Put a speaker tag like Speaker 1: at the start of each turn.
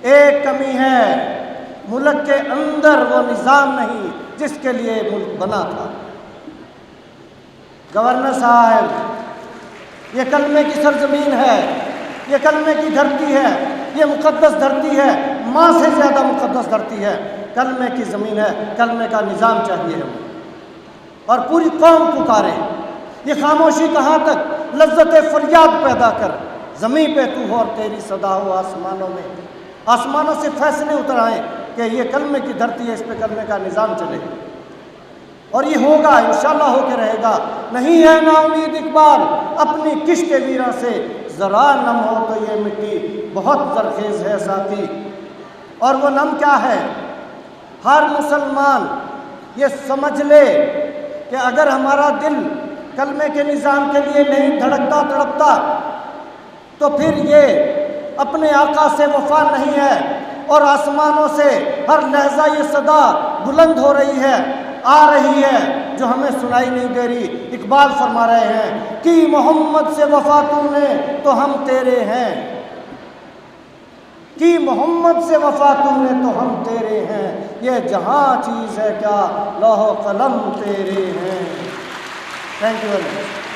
Speaker 1: ایک کمی ہے، ملک کے اندر وہ نظام نہیں جس کے لیے ملک بنا تھا۔ گورنر صاحب، یہ کلمے کی سرزمین ہے، یہ کلمے کی دھرتی ہے، یہ مقدس دھرتی ہے، ماں سے زیادہ مقدس دھرتی ہے، کلمے کی زمین ہے، کلمے کا نظام چاہیے ہمیں۔ اور پوری قوم پکارے، یہ خاموشی کہاں تک؟ لذت فریاد پیدا کر، زمین پہ تو ہو اور تیری صدا ہو آسمانوں میں، آسمانوں سے فیصلے اتر آئیں کہ یہ کلمے کی دھرتی ہے، اس پہ کلمے کا نظام چلے، اور یہ ہوگا، انشاءاللہ ہو کے رہے گا۔ نہیں ہے نا امید اقبال، اپنی کشت ویراں سے ذرا نم ہو تو یہ مٹی بہت زرخیز ہے ساتھی۔ اور وہ نم کیا ہے؟ ہر مسلمان یہ سمجھ لے کہ اگر ہمارا دل کلمے کے نظام کے لیے نہیں دھڑکتا تڑپتا تو پھر یہ اپنے آقا سے وفا نہیں ہے۔ اور آسمانوں سے ہر لہجہ یہ صدا بلند ہو رہی ہے، آ رہی ہے، جو ہمیں سنائی نہیں دے رہی۔ اقبال فرما رہے ہیں کہ محمد سے وفا تو نے تو ہم تیرے ہیں، کہ محمد سے وفا تو نے تو ہم تیرے ہیں، یہ جہاں چیز ہے کیا لوح و قلم تیرے ہیں۔ Thank you very much.